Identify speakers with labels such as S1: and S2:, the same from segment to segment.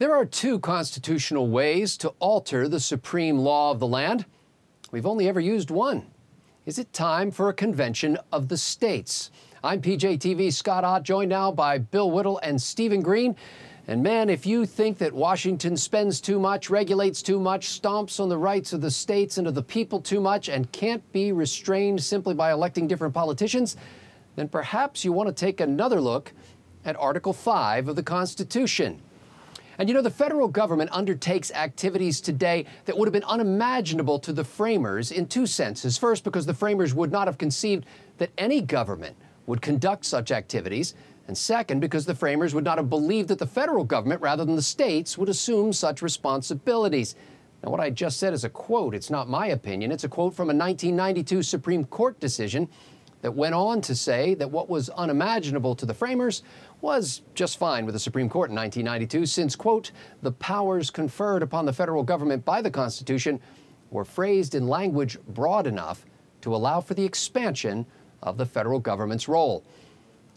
S1: There are two constitutional ways to alter the supreme law of the land. We've only ever used one. Is it time for a convention of the states? I'm PJTV's Scott Ott, joined now by Bill Whittle and Stephen Green. And man, if you think that Washington spends too much, regulates too much, stomps on the rights of the states and of the people too much, and can't be restrained simply by electing different politicians, then perhaps you want to take another look at Article 5 of the Constitution. And you know, the federal government undertakes activities today that would have been unimaginable to the framers in two senses. First, because the framers would not have conceived that any government would conduct such activities. And second, because the framers would not have believed that the federal government, rather than the states, would assume such responsibilities. Now, what I just said is a quote. It's not my opinion. It's a quote from a 1992 Supreme Court decision that went on to say that what was unimaginable to the framers was just fine with the Supreme Court in 1992 since, quote, the powers conferred upon the federal government by the Constitution were phrased in language broad enough to allow for the expansion of the federal government's role.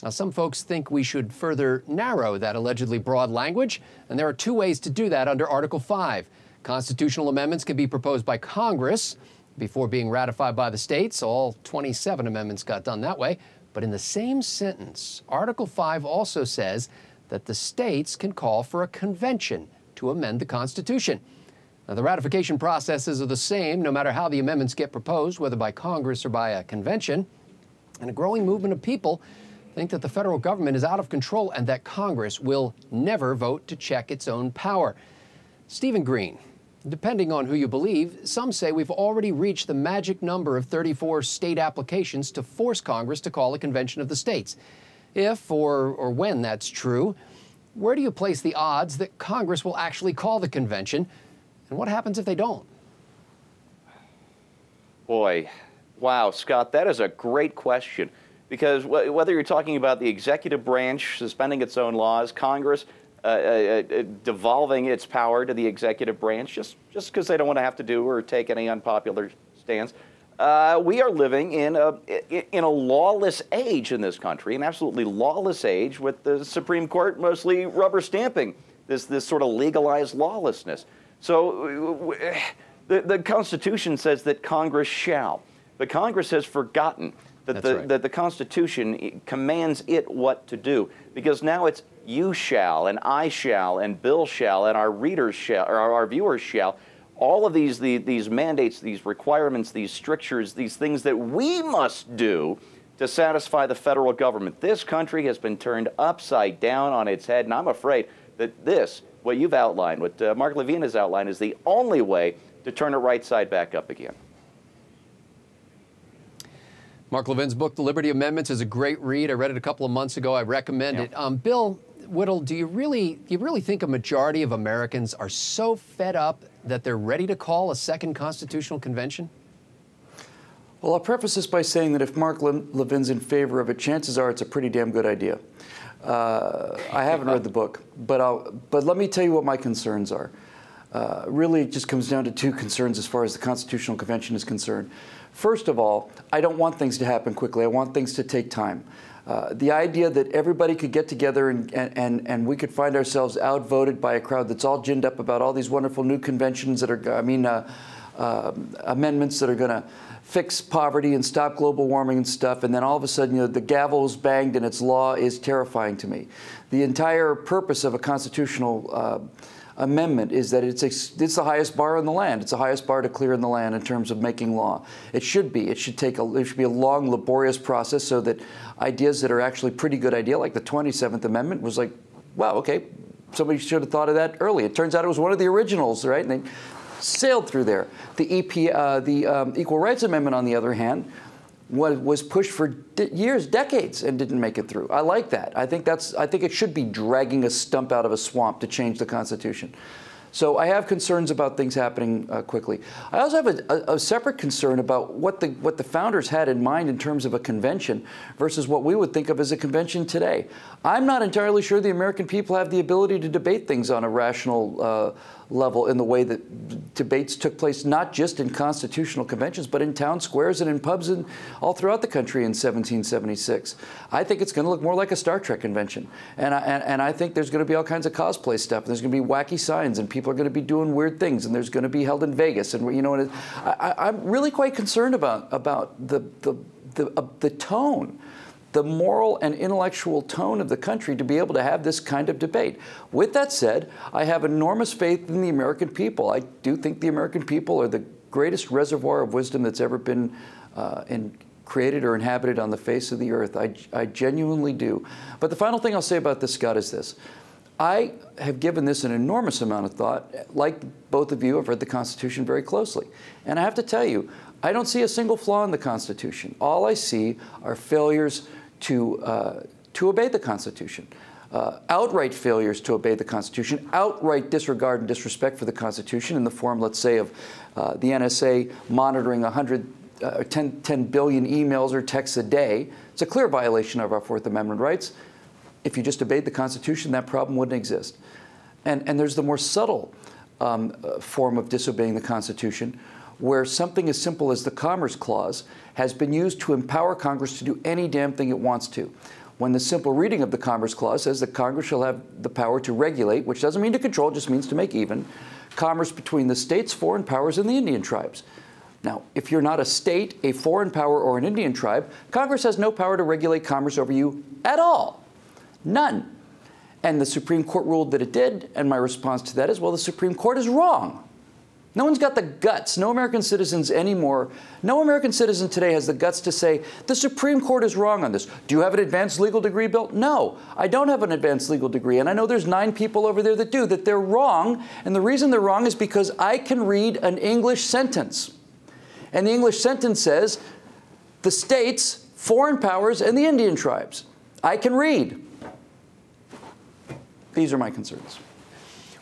S1: Now, some folks think we should further narrow that allegedly broad language, and there are two ways to do that under Article 5. Constitutional amendments can be proposed by Congress before being ratified by the states. All 27 amendments got done that way. But in the same sentence, Article 5 also says that the states can call for a convention to amend the Constitution. Now, the ratification processes are the same no matter how the amendments get proposed, whether by Congress or by a convention. And a growing movement of people think that the federal government is out of control and that Congress will never vote to check its own power. Stephen Green, depending on who you believe, some say we've already reached the magic number of 34 state applications to force Congress to call a convention of the states. If or when that's true, where do you place the odds that Congress will actually call the convention? And what happens if they don't?
S2: Boy, wow, Scott, that is a great question. Because whether you're talking about the executive branch suspending its own laws, Congress devolving its power to the executive branch just because they don't want to have to do or take any unpopular stance. We are living in a lawless age in this country, an absolutely lawless age, with the Supreme Court mostly rubber stamping this sort of legalized lawlessness. So the Constitution says that Congress shall, but Congress has forgotten that that the Constitution commands it what to do, because now it's you shall, and I shall, and Bill shall, and our readers shall, or our viewers shall. All of these mandates, these requirements, these strictures, these things that we must do to satisfy the federal government. This country has been turned upside down on its head, and I'm afraid that this, what you've outlined, what Mark Levine has outlined, is the only way to turn it right side back up again.
S1: Mark Levine's book, The Liberty Amendments, is a great read. I read it a couple of months ago. I recommend it. Bill Whittle, do you really think a majority of Americans are so fed up that they're ready to call a second constitutional convention?
S3: Well, I'll preface this by saying that if Mark Levine's in favor of it, chances are it's a pretty damn good idea. I haven't read the book, but let me tell you what my concerns are. Really, it just comes down to two concerns as far as the Constitutional Convention is concerned. First of all, I don't want things to happen quickly. I want things to take time. The idea that everybody could get together and we could find ourselves outvoted by a crowd that's all ginned up about all these wonderful new conventions that are, amendments that are going to fix poverty and stop global warming and stuff, and then all of a sudden, you know, the gavel's banged and it's law, is terrifying to me. The entire purpose of a constitutional amendment is that it's the highest bar in the land. It's the highest bar to clear in the land in terms of making law. It should be. It should be a long, laborious process so that ideas that are actually pretty good idea, like the 27th Amendment, was like, wow, okay, somebody should have thought of that early. It turns out it was one of the originals, right? And they sailed through there. The Equal Rights Amendment, on the other hand, was pushed for years, decades, and didn't make it through. I like that. I think it should be dragging a stump out of a swamp to change the Constitution. So I have concerns about things happening quickly. I also have a separate concern about what the founders had in mind in terms of a convention versus what we would think of as a convention today. I'm not entirely sure the American people have the ability to debate things on a rational level in the way that debates took place, not just in constitutional conventions, but in town squares and in pubs and all throughout the country in 1776. I think it's going to look more like a Star Trek convention. And I think there's going to be all kinds of cosplay stuff. And there's going to be wacky signs, and people are going to be doing weird things, and there's going to be held in Vegas. And, you know, I'm really quite concerned about the tone, the moral and intellectual tone of the country to be able to have this kind of debate. With that said, I have enormous faith in the American people. I do think the American people are the greatest reservoir of wisdom that's ever been created or inhabited on the face of the earth. I genuinely do. But the final thing I'll say about this, Scott, is this. I have given this an enormous amount of thought. Like both of you, I've read the Constitution very closely. And I have to tell you, I don't see a single flaw in the Constitution. All I see are failures to obey the Constitution. Outright failures to obey the Constitution, outright disregard and disrespect for the Constitution in the form, let's say, of the NSA monitoring 10 billion emails or texts a day. It's a clear violation of our Fourth Amendment rights. If you just obeyed the Constitution, that problem wouldn't exist. And there's the more subtle form of disobeying the Constitution, where something as simple as the Commerce Clause has been used to empower Congress to do any damn thing it wants to. When the simple reading of the Commerce Clause says that Congress shall have the power to regulate, which doesn't mean to control, just means to make even, commerce between the states, foreign powers, and the Indian tribes. Now, if you're not a state, a foreign power, or an Indian tribe, Congress has no power to regulate commerce over you at all. None. And the Supreme Court ruled that it did, and my response to that is, well, the Supreme Court is wrong. No one's got the guts, no American citizens anymore, no American citizen today has the guts to say, the Supreme Court is wrong on this. Do you have an advanced legal degree, Bill? No, I don't have an advanced legal degree, and I know there's 9 people over there that do, that they're wrong, and the reason they're wrong is because I can read an English sentence. And the English sentence says, the states, foreign powers, and the Indian tribes. I can read. These are my concerns.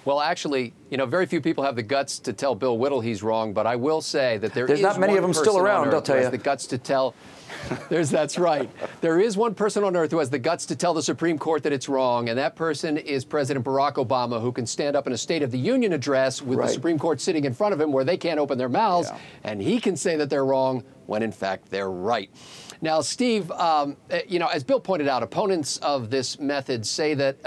S1: Well, actually, you know, very few people have the guts to tell Bill Whittle he's wrong, but I will say that there's
S3: not many of them still around, I'll tell you.
S1: The guts to tell. That's right. There is one person on earth who has the guts to tell the Supreme Court that it's wrong, and that person is President Barack Obama, who can stand up in a State of the Union address with the Supreme Court sitting in front of him where they can't open their mouths, and he can say that they're wrong when, in fact, they're right. Now, Steve, you know, as Bill pointed out, opponents of this method say that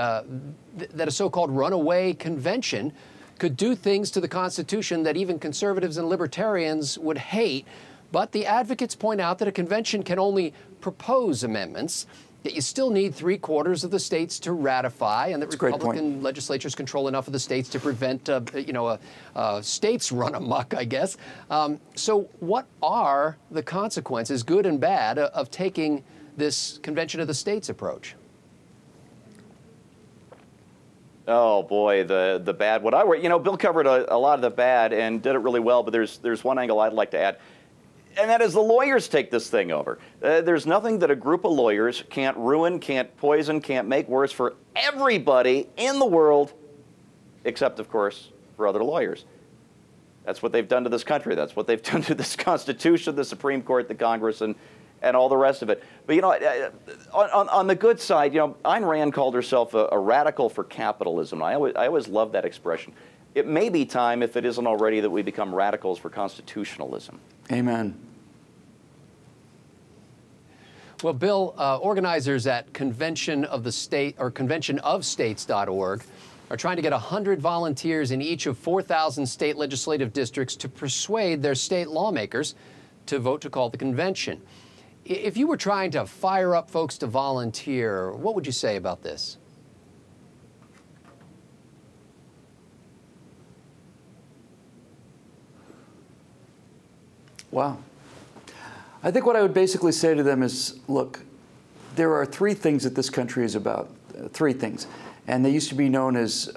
S1: that a so-called runaway convention could do things to the Constitution that even conservatives and libertarians would hate. But the advocates point out that a convention can only propose amendments, yet you still need 3/4 of the states to ratify, and that Republican legislatures control enough of the states to prevent, you know, states run amok, I guess. So what are the consequences, good and bad, of taking this Convention of the States approach?
S2: Oh boy, the bad. You know, Bill covered a lot of the bad and did it really well. But there's one angle I'd like to add, and that is the lawyers take this thing over. There's nothing that a group of lawyers can't ruin, can't poison, can't make worse for everybody in the world, except of course for other lawyers. That's what they've done to this country. That's what they've done to this Constitution, the Supreme Court, the Congress, and all the rest of it. But, you know, on the good side, you know, Ayn Rand called herself a radical for capitalism. I always love that expression. It may be time, if it isn't already, that we become radicals for constitutionalism.
S3: Amen.
S1: Well, Bill, organizers at conventionofstates.org are trying to get 100 volunteers in each of 4,000 state legislative districts to persuade their state lawmakers to vote to call the convention. If you were trying to fire up folks to volunteer, what would you say about this?
S3: Wow. I think what I would basically say to them is, look, there are 3 things that this country is about, 3 things. And they used to be known as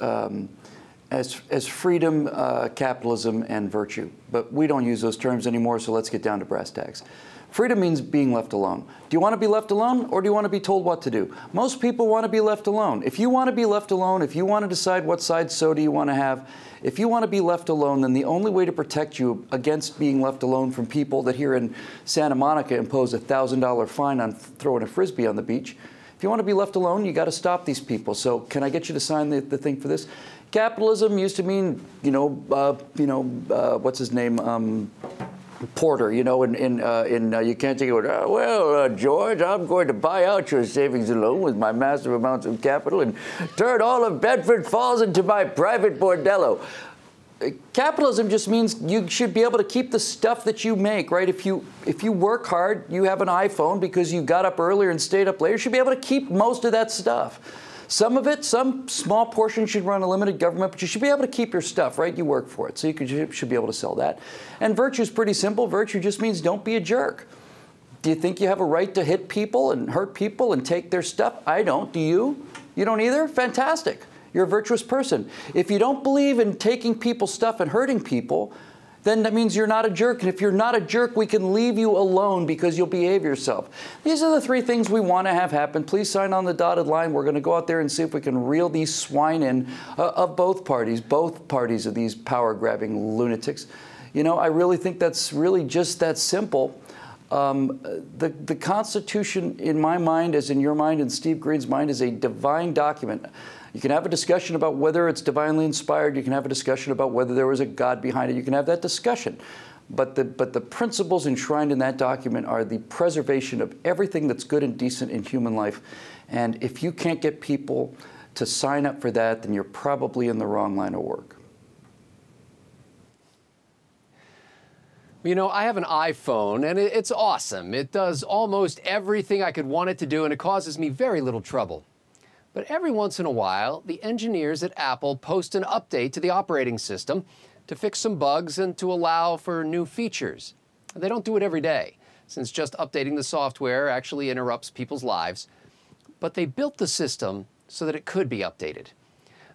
S3: freedom, capitalism, and virtue. But we don't use those terms anymore, so let's get down to brass tacks. Freedom means being left alone. Do you want to be left alone, or do you want to be told what to do? Most people want to be left alone. If you want to be left alone, if you want to decide what side soda you want to have, if you want to be left alone, then the only way to protect you against being left alone from people that here in Santa Monica impose a $1,000 fine on throwing a Frisbee on the beach, if you want to be left alone, you got to stop these people. So can I get you to sign the thing for this? Capitalism used to mean, what's his name? Porter, in You Can't Take It Away. Well, George, I'm going to buy out your savings and loan with my massive amounts of capital and turn all of Bedford Falls into my private bordello. Capitalism just means you should be able to keep the stuff that you make, right? If you work hard, you have an iPhone because you got up earlier and stayed up later, you should be able to keep most of that stuff. Some of it, some small portion should run a limited government, but you should be able to keep your stuff, right? You work for it, so you should be able to sell that. And virtue is pretty simple. Virtue just means don't be a jerk. Do you think you have a right to hit people and hurt people and take their stuff? I don't. Do you? You don't either? Fantastic. You're a virtuous person. If you don't believe in taking people's stuff and hurting people, then that means you're not a jerk. And if you're not a jerk, we can leave you alone because you'll behave yourself. These are the three things we want to have happen. Please sign on the dotted line. We're going to go out there and see if we can reel these swine in of both parties of these power-grabbing lunatics. I really think that's really just that simple. The Constitution, in my mind, as in your mind and Steve Green's mind, is a divine document. You can have a discussion about whether it's divinely inspired. You can have a discussion about whether there was a God behind it. You can have that discussion. But the principles enshrined in that document are the preservation of everything that's good and decent in human life. And if you can't get people to sign up for that, then you're probably in the wrong line of work.
S1: I have an iPhone, and it's awesome. It does almost everything I could want it to do, and it causes me very little trouble. But every once in a while, the engineers at Apple post an update to the operating system to fix some bugs and to allow for new features. They don't do it every day, since just updating the software actually interrupts people's lives. But they built the system so that it could be updated.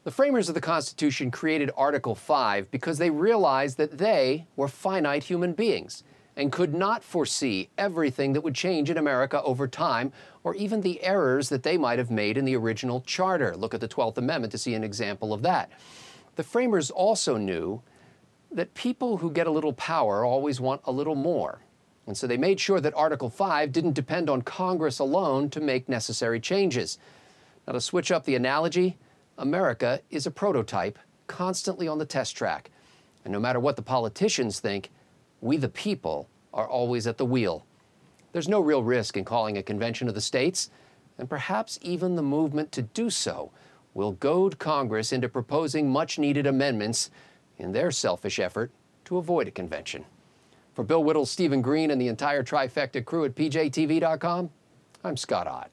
S1: The framers of the Constitution created Article 5 because they realized that they were finite human beings and could not foresee everything that would change in America over time, or even the errors that they might have made in the original charter. Look at the 12th Amendment to see an example of that. The framers also knew that people who get a little power always want a little more. And so they made sure that Article 5 didn't depend on Congress alone to make necessary changes. Now, to switch up the analogy, America is a prototype constantly on the test track. And no matter what the politicians think, we the people are always at the wheel. There's no real risk in calling a convention of the states, and perhaps even the movement to do so will goad Congress into proposing much-needed amendments in their selfish effort to avoid a convention. For Bill Whittle, Stephen Green, and the entire Trifecta crew at PJTV.com, I'm Scott Ott.